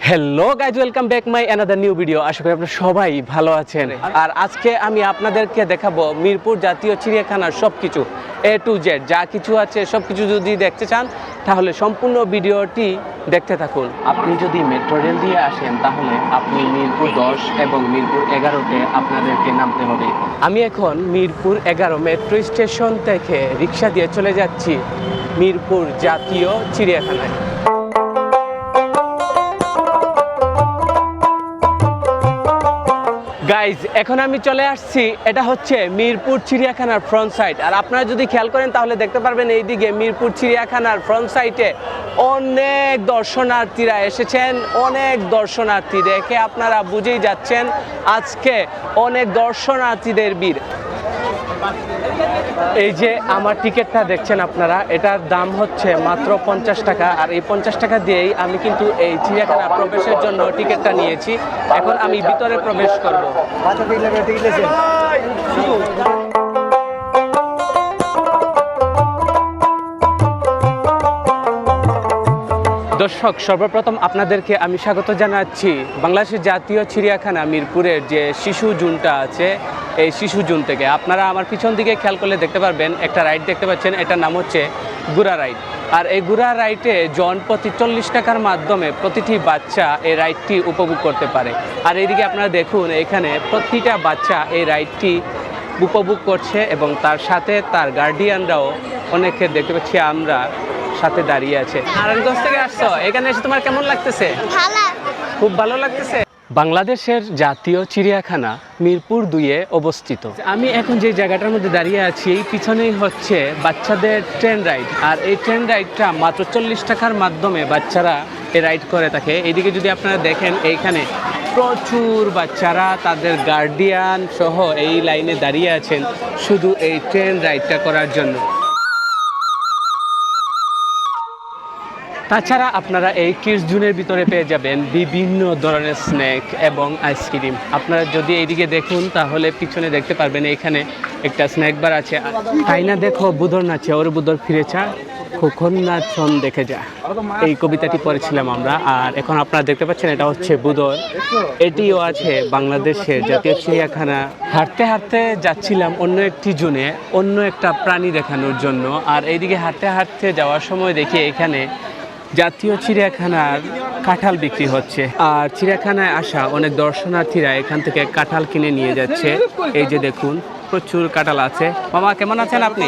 Hello guys, welcome back my another new video. আশা করি আপনারা সবাই ভালো আছেন। আর আজকে আমি আপনাদেরকে দেখাবো মিরপুর জাতীয় চিড়িয়াখানার সবকিছু A to Z যা কিছু আছে সবকিছু। যদি দেখতে চান তাহলে সম্পূর্ণ ভিডিওটি দেখতে থাকুন। আপনি যদি মেট্রো রেল দিয়ে আসেন তাহলে আপনি মিরপুর 10 এবং মিরপুর 11-তে আপনাদেরকে নামতে হবে। আমি এখন মিরপুর 11 মেট্রো স্টেশন থেকে রিক্সা দিয়ে চলে যাচ্ছি মিরপুর জাতীয় চিড়িয়াখানায়। গাইজ, এখন আমি চলে আসছি, এটা হচ্ছে মিরপুর চিড়িয়াখানার ফ্রন্ট সাইড। আর আপনারা যদি খেয়াল করেন তাহলে দেখতে পারবেন এইদিকে মিরপুর চিড়িয়াখানার ফ্রন্ট সাইডে অনেক দর্শনার্থীরা এসেছেন। অনেক দর্শনার্থী দেখে আপনারা বুঝেই যাচ্ছেন আজকে অনেক দর্শনার্থীদের ভিড়। এই যে আমার টিকিটটা দেখছেন আপনারা, এটার দাম হচ্ছে মাত্র 50 টাকা। আর এই 50 টাকা দিয়েই আমি কিন্তু এই চিড়িয়াখানা প্রবেশের জন্য টিকিটটা নিয়েছি। এখন আমি ভিতরে প্রবেশ করব। দর্শক, সর্বপ্রথম আপনাদেরকে আমি স্বাগত জানাচ্ছি বাংলাদেশের জাতীয় চিড়িয়াখানা মিরপুরের যে শিশু জোনটা আছে, এই শিশু জোন থেকে। আপনারা আমার পিছন দিকে খেয়াল করলে দেখতে পারবেন একটা রাইড দেখতে পাচ্ছেন, এটার নাম হচ্ছে ঘোড়া রাইড। আর এই ঘোড়া রাইডে জন প্রতি 40 টাকার মাধ্যমে প্রতিটি বাচ্চা এই রাইডটি উপভোগ করতে পারে। আর এইদিকে আপনারা দেখুন, এখানে প্রতিটা বাচ্চা এই রাইডটি উপভোগ করছে এবং তার সাথে তার গার্ডিয়ানরাও অনেকে দেখতে পাচ্ছি আমরা সাথে দাঁড়িয়ে আছে। নারায়ণগঞ্জ থেকে আসছো, এখানে এসে তোমার কেমন লাগতেছে? খুব ভালো লাগতেছে। বাংলাদেশের জাতীয় চিড়িয়াখানা মিরপুর 2-এ অবস্থিত। আমি এখন যে জায়গাটার মধ্যে দাঁড়িয়ে আছি, এই পিছনেই হচ্ছে বাচ্চাদের ট্রেন রাইড। আর এই ট্রেন রাইডটা মাত্র 40 টাকার মাধ্যমে বাচ্চারা এই রাইড করে থাকে। এইদিকে যদি আপনারা দেখেন, এইখানে প্রচুর বাচ্চারা তাদের গার্ডিয়ান সহ এই লাইনে দাঁড়িয়ে আছেন শুধু এই ট্রেন রাইডটা করার জন্য। তাছাড়া আপনারা এই কিডস জোনের ভিতরে পেয়ে যাবেন বিভিন্ন ধরনের স্ন্যাক এবং আইসক্রিম। আপনারা যদি এইদিকে দেখুন তাহলে পিছনে দেখতে পারবেন এইখানে একটা স্ন্যাক বার আছে। তাই না দেখো বুদর নাচে, ওর বুদর ফিরেছা, খোকন নাচন দেখে যা, এই কবিতাটি পড়েছিলাম আমরা। আর এখন আপনারা দেখতে পাচ্ছেন এটা হচ্ছে বুদর। এটিও আছে বাংলাদেশের জাতীয় চিড়িয়াখানা। হাঁটতে হাঁটতে যাচ্ছিলাম অন্য একটি জোনে অন্য একটা প্রাণী দেখানোর জন্য। আর এইদিকে হাঁটতে হাঁটতে যাওয়ার সময় দেখি এখানে জাতীয় চিড়িয়াখানার কাঁঠাল বিক্রি হচ্ছে। আর চিড়িয়াখানায় আসা অনেক দর্শনার্থীরা এখান থেকে কাঁঠাল কিনে নিয়ে যাচ্ছে। এই যে দেখুন, প্রচুর কাঁঠাল আছে। মামা, কেমন আছেন আপনি?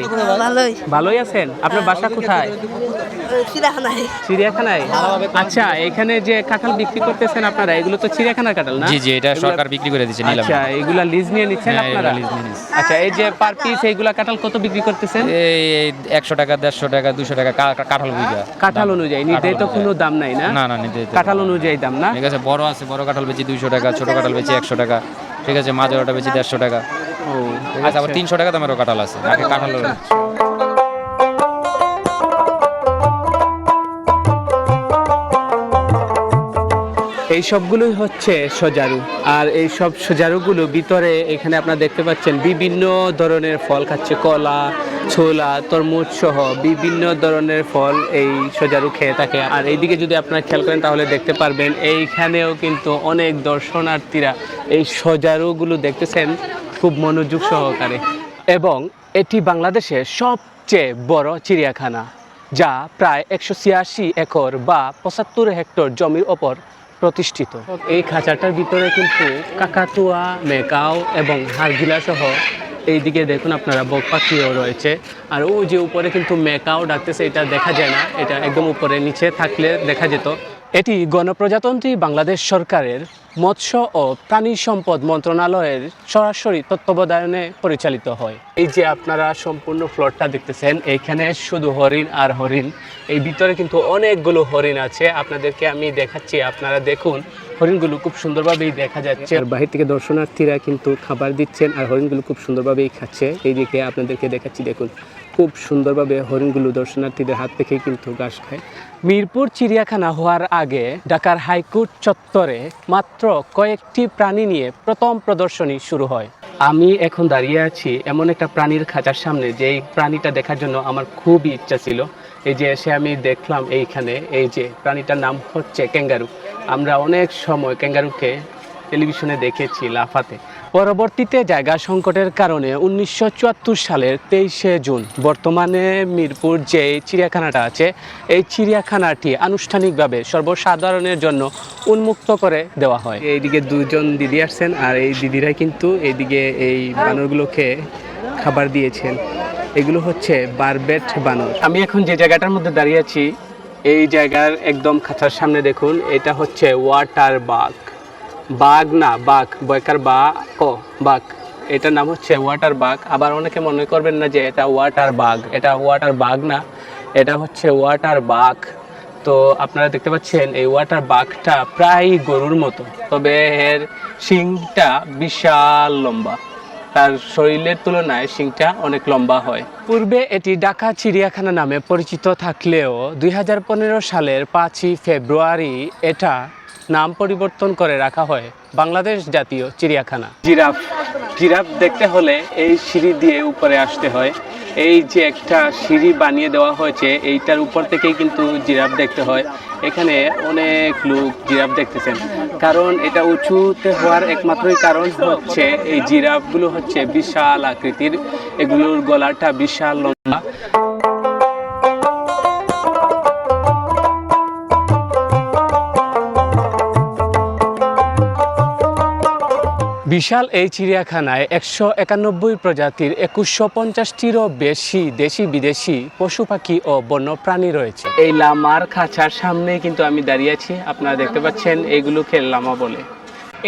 ভালোই আছেন। আপনার বাসা কোথায়? চিড়িয়াখানায়। আচ্ছা, এখানে যে কাঁঠাল বিক্রি করতেছেন আপনারা, এগুলো তো চিড়িয়াখানার কাঁঠাল না? জি জি, এটা সরকার বিক্রি করে দিয়েছে। আচ্ছা, এগুলা লিজ নিয়ে নিচ্ছেন আপনারা? আচ্ছা, এই যে পার পিস এইগুলা কাঁঠাল কত বিক্রি করতেছেন? এই 100 টাকা, 150 টাকা, 200 টাকা কাঁঠাল বুঝা। কাঁঠাল অনুযায়ী নিতে তো কোনো দাম নাই না? না না, নিতে কাঁঠাল অনুযায়ী দাম না? ঠিক আছে, বড় আছে, বড় কাঁঠাল বেচি 200 টাকা, ছোট কাঁঠাল বেচি 100 টাকা। ঠিক আছে, মাঝারটা বেচি 150 টাকা। ও আচ্ছা, আবার 300 টাকা দামেরও কাঁঠাল আছে। আগে কাঁঠাল এই সবগুলোই হচ্ছে সজারু। আর এই সব সজারুগুলো ভিতরে এখানে আপনারা দেখতে পাচ্ছেন বিভিন্ন ধরনের ফল খাচ্ছে, কলা, ছোলা, তরমুজ সহ বিভিন্ন ধরনের ফল এই সজারু খেয়ে থাকে। আর এইদিকে যদি আপনারা খেয়াল করেন তাহলে দেখতে পারবেন এইখানেও কিন্তু অনেক দর্শনার্থীরা এই সজারুগুলো দেখতেছেন খুব মনোযোগ সহকারে। এবং এটি বাংলাদেশের সবচেয়ে বড় চিড়িয়াখানা, যা প্রায় 186 একর বা 75 হেক্টর জমির ওপর প্রতিষ্ঠিত। এই খাঁচাটার ভিতরে কিন্তু কাকাতুয়া, মেকাও এবং হারগিলা সহ এইদিকে দেখুন আপনারা বক পাখিও রয়েছে। আর ওই যে উপরে কিন্তু মেকাও ডাকতেছে, এটা দেখা যায় না, এটা একদম উপরে, নিচে থাকলে দেখা যেত। এটি গণপ্রজাতন্ত্রী বাংলাদেশ সরকারের মৎস্য ও প্রাণী সম্পদ মন্ত্রণালয়ের সরাসরি তত্ত্বাবধানে পরিচালিত হয়। এই যে আপনারা সম্পূর্ণ ফ্লোরটা দেখতেছেন, এইখানে শুধু হরিণ আর হরিণ। এই ভিতরে কিন্তু অনেকগুলো হরিণ আছে, আপনাদেরকে আমি দেখাচ্ছি, আপনারা দেখুন। হরিণগুলো খুব সুন্দরভাবেই দেখা যাচ্ছে। আর বাহির থেকে দর্শনার্থীরা কিন্তু খাবার দিচ্ছেন আর হরিণগুলো খুব সুন্দরভাবেই খাচ্ছে। এইদিকে আপনাদেরকে দেখাচ্ছি, দেখুন খুব সুন্দরভাবে হরিণগুলো দর্শনার্থীদের হাত থেকে কিন্তু ঘাস খায়। মিরপুর চিড়িয়াখানা হওয়ার আগে ঢাকার হাইকোর্ট চত্বরে মাত্র কয়েকটি প্রাণী নিয়ে প্রথম প্রদর্শনী শুরু হয়। আমি এখন দাঁড়িয়ে আছি এমন একটা প্রাণীর খাঁচার সামনে, যে এই প্রাণীটা দেখার জন্য আমার খুবই ইচ্ছা ছিল। এই যে এসে আমি দেখলাম এইখানে এই যে প্রাণীটার নাম হচ্ছে ক্যাঙ্গারু। আমরা অনেক সময় ক্যাঙ্গারুকে টেলিভিশনে দেখেছি লাফাতে। পরবর্তীতে জায়গা সংকটের কারণে 1974 সালের 23শে জুন বর্তমানে মিরপুর যে চিড়িয়াখানাটা আছে এই চিড়িয়াখানাটি আনুষ্ঠানিকভাবে সর্বসাধারণের জন্য উন্মুক্ত করে দেওয়া হয়। এইদিকে দুজন দিদি আসছেন আর এই দিদিরাই কিন্তু এইদিকে এই বানরগুলোকে খাবার দিয়েছেন। এগুলো হচ্ছে বারবেট বানর। আমি এখন যে জায়গাটার মধ্যে দাঁড়িয়ে আছি এই জায়গার একদম খাঁচার সামনে দেখুন, এটা হচ্ছে ওয়াটার বাঘ। বাঘ না, বাঘ, বয়কার বা ক বাঘ, এটার নাম হচ্ছে ওয়াটার বাঘ। আবার অনেকে মনে করবেন না যে এটা ওয়াটার বাঘ, এটা ওয়াটার বাঘ না, এটা হচ্ছে ওয়াটার বাঘ। তো আপনারা দেখতে পাচ্ছেন এই ওয়াটার বাঘটা প্রায় গরুর মতো, তবে এর শিংটা বিশাল লম্বা, তার শরীরের তুলনায় শিংটা অনেক লম্বা হয়। পূর্বে এটি ঢাকা চিড়িয়াখানা নামে পরিচিত থাকলেও 2015 সালের 5ই ফেব্রুয়ারি এটা নাম পরিবর্তন করে রাখা হয় বাংলাদেশ জাতীয় চিড়িয়াখানা। জিরাফ, জিরাফ দেখতে হলে এই সিঁড়ি দিয়ে উপরে আসতে হয়। এই যে একটা সিঁড়ি বানিয়ে দেওয়া হয়েছে এইটার উপর থেকেই কিন্তু জিরাফ দেখতে হয়। এখানে অনেক লোক জিরাফ দেখতেছেন, কারণ এটা উঁচুতে হওয়ার একমাত্রই কারণ হচ্ছে এই জিরাফগুলো হচ্ছে বিশাল আকৃতির, এগুলোর গলাটা বিশাল লম্বা। বিশাল এই চিড়িয়াখানায় 191 প্রজাতির 2150টিরও বেশি দেশি বিদেশি পশু পাখি ও বন্যপ্রাণী রয়েছে। এই লামার খাঁচার সামনে কিন্তু আমি দাঁড়িয়ে আছি, আপনারা দেখতে পাচ্ছেন এইগুলোকে লামা বলে।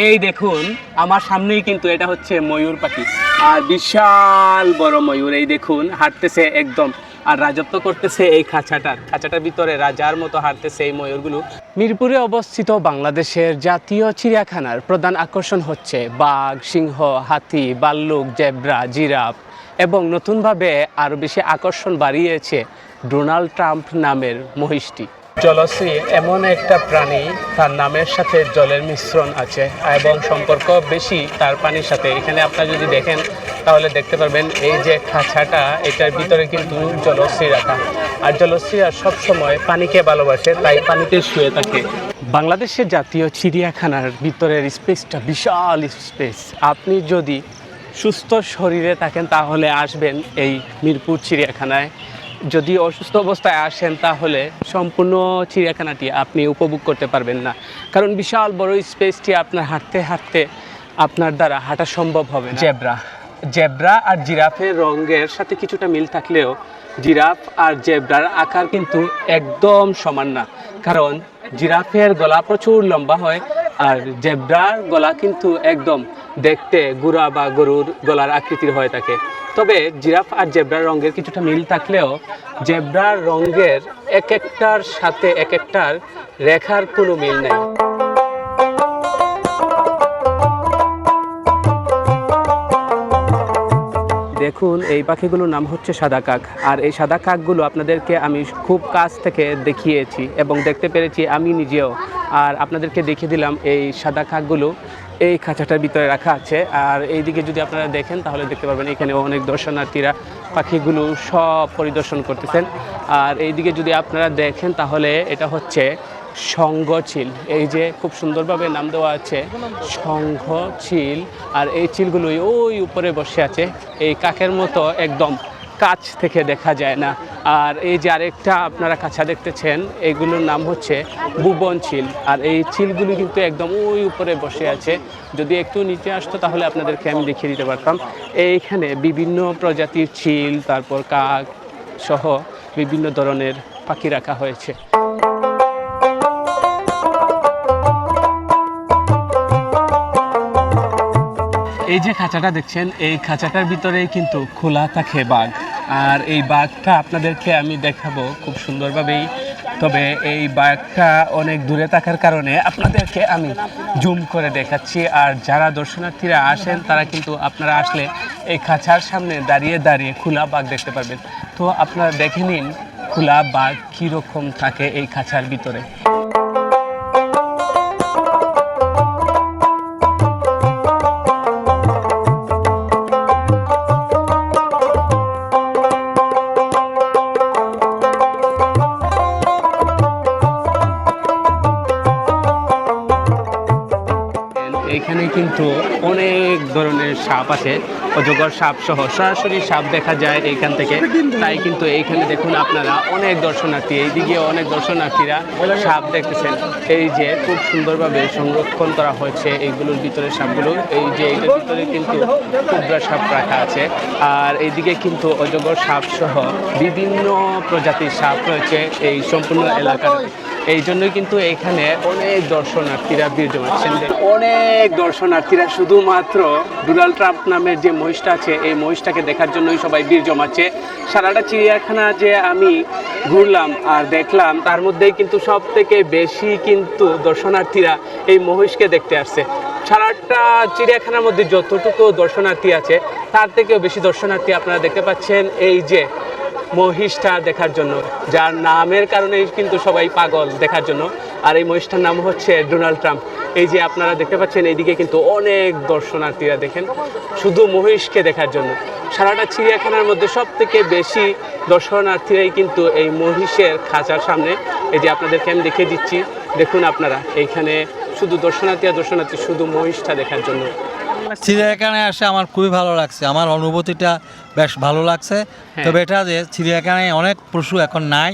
এই দেখুন আমার সামনেই কিন্তু এটা হচ্ছে ময়ূর পাখি, আর বিশাল বড় ময়ূর, এই দেখুন হাঁটতেছে একদম, আর রাজত্ব করতেছে এই খাঁচাটার ভিতরে রাজার মতো হাঁটতেছে এই ময়ূরগুলো। মিরপুরে অবস্থিত বাংলাদেশের জাতীয় চিড়িয়াখানার প্রধান আকর্ষণ হচ্ছে বাঘ, সিংহ, হাতি, ভাল্লুক, জেব্রা, জিরাফ এবং নতুনভাবে আরও বেশি আকর্ষণ বাড়িয়েছে ডোনাল্ড ট্রাম্প নামের মহিষটি। জলশ্রী এমন একটা প্রাণী, তার নামের সাথে জলের মিশ্রণ আছে এবং সম্পর্ক বেশি তার পানির সাথে। এখানে আপনারা যদি দেখেন তাহলে দেখতে পারবেন এই যে খাঁচাটা, এটার ভিতরে কিন্তু জলশ্রী রাখা, আর জলশ্রীরা সবসময় পানিকে ভালোবাসে, তাই পানিতে শুয়ে থাকে। বাংলাদেশের জাতীয় চিড়িয়াখানার ভিতরের স্পেসটা বিশাল স্পেস। আপনি যদি সুস্থ শরীরে থাকেন তাহলে আসবেন এই মিরপুর চিড়িয়াখানায়। যদি অসুস্থ অবস্থায় আসেন তাহলে সম্পূর্ণ চিড়িয়াখানাটি আপনি উপভোগ করতে পারবেন না, কারণ বিশাল বড় স্পেসটি আপনার হাঁটতে হাঁটতে আপনার দ্বারা হাঁটা সম্ভব হবে না। জেব্রা আর জিরাফের রঙের সাথে কিছুটা মিল থাকলেও জিরাফ আর জেব্রার আকার কিন্তু একদম সমান না, কারণ জিরাফের গলা প্রচুর লম্বা হয় আর জেব্রার গলা কিন্তু একদম দেখতে গুড়া বা গরুর গলার আকৃতির হয়ে থাকে। তবে জিরাফ আর জেব্রার রঙের কিছুটা মিল থাকলেও জেব্রার রঙের এক একটার সাথে এক একটার রেখার কোনো মিল নেই। দেখুন এই পাখিগুলোর নাম হচ্ছে সাদা কাক, আর এই সাদা কাকগুলো আপনাদেরকে আমি খুব কাছ থেকে দেখিয়েছি এবং দেখতে পেরেছি আমি নিজেও, আর আপনাদেরকে দেখিয়ে দিলাম এই সাদা কাকগুলো এই খাঁচাটার ভিতরে রাখা আছে। আর এইদিকে যদি আপনারা দেখেন তাহলে দেখতে পারবেন এখানে অনেক দর্শনার্থীরা পাখিগুলো সব পরিদর্শন করতেছেন। আর এইদিকে যদি আপনারা দেখেন তাহলে এটা হচ্ছে সংঘচিল, এই যে খুব সুন্দরভাবে নাম দেওয়া আছে সংঘচিল, আর এই চিলগুলোই ওই উপরে বসে আছে, এই কাকের মতো একদম কাছ থেকে দেখা যায় না। আর এই যে আরেকটা আপনারা খাঁচা দেখতেছেন এগুলোর নাম হচ্ছে ভুবন চিল, আর এই চিলগুলো কিন্তু একদম ওই উপরে বসে আছে। যদি একটু নিচে আসতো তাহলে আপনাদেরকে আমি দেখিয়ে দিতে পারতাম। এইখানে বিভিন্ন প্রজাতির চিল, তারপর কাক সহ বিভিন্ন ধরনের পাখি রাখা হয়েছে। এই যে খাঁচাটা দেখছেন এই খাঁচাটার ভিতরে কিন্তু খোলা থাকে বাঘ, আর এই বাঘটা আপনাদেরকে আমি দেখাবো খুব সুন্দরভাবেই। তবে এই বাঘটা অনেক দূরে থাকার কারণে আপনাদেরকে আমি জুম করে দেখাচ্ছি, আর যারা দর্শনার্থীরা আসেন তারা কিন্তু আপনারা আসলে এই খাঁচার সামনে দাঁড়িয়ে দাঁড়িয়ে খোলা বাঘ দেখতে পারবেন। তো আপনারা দেখে নিন খোলা বাঘ কীরকম থাকে এই খাঁচার ভিতরে। কিন্তু অনেক ধরনের সাপ আছে, অজগর সাপ সহ সরাসরি সাপ দেখা যায় এইখান থেকে। তাই কিন্তু এইখানে দেখুন আপনারা অনেক দর্শনার্থী, এইদিকে অনেক দর্শনার্থীরা সাপ দেখতেছেন। এই যে খুব সুন্দরভাবে সংরক্ষণ করা হয়েছে এইগুলোর ভিতরে সাপগুলো। এই যে এইটার ভিতরে কিন্তু কুবরা সাপ রাখা আছে, আর এইদিকে কিন্তু অজগর সাপ সহ বিভিন্ন প্রজাতির সাপ রয়েছে এই সম্পূর্ণ এলাকায়। এই জন্যই কিন্তু এখানে অনেক দর্শনার্থীরা ভিড় জমাচ্ছেন। অনেক দর্শনার্থীরা শুধুমাত্র ডোনাল্ড ট্রাম্প নামের যে মহিষটা আছে এই মহিষটাকে দেখার জন্যই সবাই ভিড় জমাচ্ছে। সারাটা চিড়িয়াখানা যে আমি ঘুরলাম আর দেখলাম, তার মধ্যেই কিন্তু সব থেকে বেশি কিন্তু দর্শনার্থীরা এই মহিষকে দেখতে আসছে। সারাটা চিড়িয়াখানার মধ্যে যতটুকু দর্শনার্থী আছে তার থেকেও বেশি দর্শনার্থী আপনারা দেখতে পাচ্ছেন এই যে মহিষটা দেখার জন্য, যার নামের কারণেই কিন্তু সবাই পাগল দেখার জন্য। আর এই মহিষটার নাম হচ্ছে ডোনাল্ড ট্রাম্প। এই যে আপনারা দেখতে পাচ্ছেন এইদিকে কিন্তু অনেক দর্শনার্থীরা দেখেন শুধু মহিষকে দেখার জন্য। সারাটা চিড়িয়াখানার মধ্যে সব থেকে বেশি দর্শনার্থীরাই কিন্তু এই মহিষের খাঁচার সামনে। এই যে আপনাদেরকে আমি দেখিয়ে দিচ্ছি, দেখুন আপনারা এইখানে শুধু দর্শনার্থী আর দর্শনার্থী শুধু মহিষটা দেখার জন্য। চিড়িয়াখানায় আসে আমার খুবই ভালো লাগছে, আমার অনুভূতিটা বেশ ভালো লাগছে। তবে এটা যে চিড়িয়াখানায় অনেক পশু এখন নাই,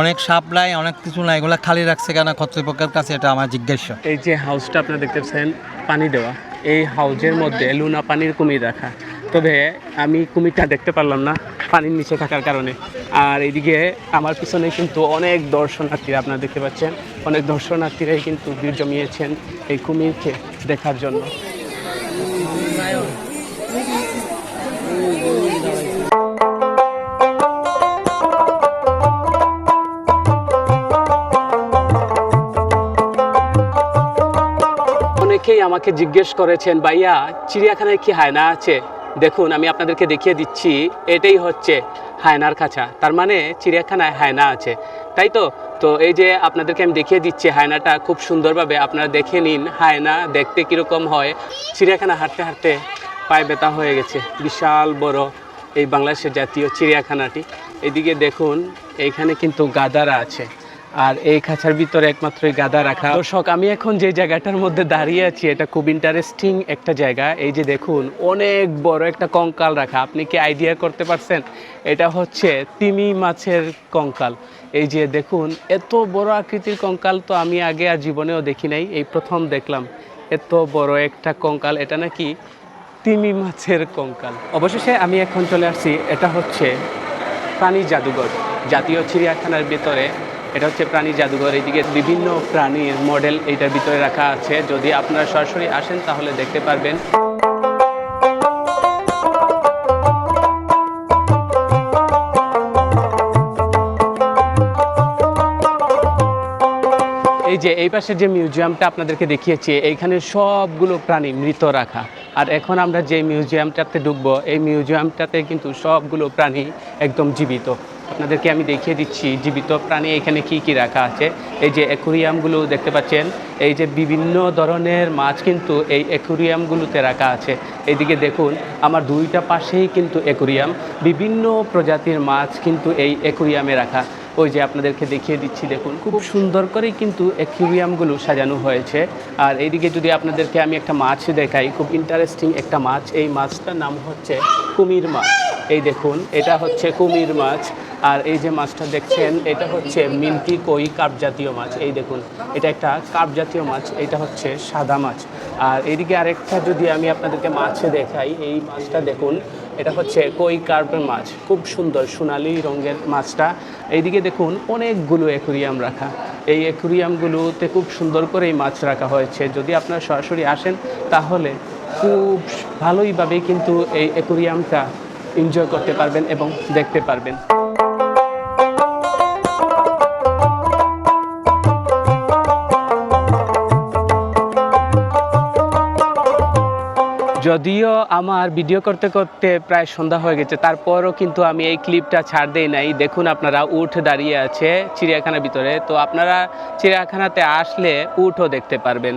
অনেক সাপ নাই, অনেক কিছু নাই, এগুলো খালি রাখছে কেন কর্তৃপক্ষের কাছে, এটা আমার জিজ্ঞাসা। এই যে হাউসটা আপনারা দেখতেছেন পানি দেওয়া, এই হাউজের মধ্যে লুনা পানির কুমির রাখা। তবে আমি কুমিরটা দেখতে পারলাম না পানির নিচে থাকার কারণে। আর এইদিকে আমার পিছনে কিন্তু অনেক দর্শনার্থীরা আপনারা দেখতে পাচ্ছেন, অনেক দর্শনার্থীরাই কিন্তু ভিড় জমিয়েছেন এই কুমিরকে দেখার জন্য। অনেকেই আমাকে জিজ্ঞেস করেছেন, ভাইয়া চিড়িয়াখানায় কি হায়না আছে? দেখুন আমি আপনাদেরকে দেখিয়ে দিচ্ছি, এটাই হচ্ছে হায়নার খাঁচা। তার মানে চিড়িয়াখানায় হায়না আছে, তাই তো? তো এই যে আপনাদেরকে আমি দেখিয়ে দিচ্ছি হায়নাটা খুব সুন্দরভাবে, আপনারা দেখে নিন হায়না দেখতে কীরকম হয়। চিড়িয়াখানা হাঁটতে হাঁটতে পায়ে ব্যথা হয়ে গেছে। বিশাল বড় এই বাংলাদেশের জাতীয় চিড়িয়াখানাটি। এদিকে দেখুন এইখানে কিন্তু গাধারা আছে, আর এই খাঁচার ভিতরে একমাত্রই গাধা রাখা। দর্শক, আমি এখন যে জায়গাটার মধ্যে দাঁড়িয়ে আছি এটা খুব ইন্টারেস্টিং একটা জায়গা। এই যে দেখুন অনেক বড় একটা কঙ্কাল রাখা। আপনি কি আইডিয়া করতে পারছেন? এটা হচ্ছে তিমি মাছের কঙ্কাল। এই যে দেখুন এত বড় আকৃতির কঙ্কাল তো আমি আগে আর জীবনেও দেখি নাই, এই প্রথম দেখলাম এত বড় একটা কঙ্কাল। এটা নাকি তিমি মাছের কঙ্কাল। অবশেষে আমি এখন চলে আসছি, এটা হচ্ছে প্রাণী জাদুঘর, জাতীয় চিড়িয়াখানার ভিতরে। এটা হচ্ছে প্রাণী জাদুঘর। এইদিকে বিভিন্ন প্রাণীর মডেল এইটার ভিতরে রাখা আছে। যদি আপনারা সরাসরি আসেন তাহলে দেখতে পারবেন। এই যে এই পাশে যে মিউজিয়ামটা আপনাদেরকে দেখিয়েছি, এইখানে সবগুলো প্রাণী মৃত রাখা। আর এখন আমরা যে মিউজিয়ামটাতে ঢুকবো, এই মিউজিয়ামটাতে কিন্তু সবগুলো প্রাণী একদম জীবিত। আপনাদেরকে আমি দেখিয়ে দিচ্ছি জীবিত প্রাণী এখানে কি কি রাখা আছে। এই যে অ্যাকুরিয়ামগুলো দেখতে পাচ্ছেন, এই যে বিভিন্ন ধরনের মাছ কিন্তু এই অ্যাকুরিয়ামগুলোতে রাখা আছে। এইদিকে দেখুন আমার দুইটা পাশেই কিন্তু অ্যাকুরিয়াম, বিভিন্ন প্রজাতির মাছ কিন্তু এই অ্যাকুরিয়ামে রাখা। ওই যে আপনাদেরকে দেখিয়ে দিচ্ছি, দেখুন খুব সুন্দর করেই কিন্তু অ্যাকুরিয়ামগুলো সাজানো হয়েছে। আর এইদিকে যদি আপনাদেরকে আমি একটা মাছ দেখাই, খুব ইন্টারেস্টিং একটা মাছ। এই মাছটার নাম হচ্ছে কুমির মাছ। এই দেখুন এটা হচ্ছে কুমির মাছ। আর এই যে মাছটা দেখছেন এটা হচ্ছে মিল্কি কই কার্প জাতীয় মাছ। এই দেখুন এটা একটা কার্প জাতীয় মাছ, এটা হচ্ছে সাদা মাছ। আর এইদিকে আরেকটা যদি আমি আপনাদেরকে মাছ দেখাই, এই মাছটা দেখুন এটা হচ্ছে কই কার্পের মাছ, খুব সুন্দর সোনালি রঙের মাছটা। এইদিকে দেখুন অনেকগুলো অ্যাকুরিয়াম রাখা, এই অ্যাকুরিয়ামগুলোতে খুব সুন্দর করে এই মাছ রাখা হয়েছে। যদি আপনারা সরাসরি আসেন তাহলে খুব ভালোইভাবে কিন্তু এই অ্যাকুরিয়ামটা এনজয় করতে পারবেন এবং দেখতে পারবেন। যদিও আমার ভিডিও করতে করতে প্রায় সন্ধ্যা হয়ে গেছে, তারপরও কিন্তু আমি এই ক্লিপটা ছাড় দেই নাই। দেখুন আপনারা উট দাঁড়িয়ে আছে চিড়িয়াখানার ভিতরে, তো আপনারা চিড়িয়াখানাতে আসলে উটও দেখতে পারবেন।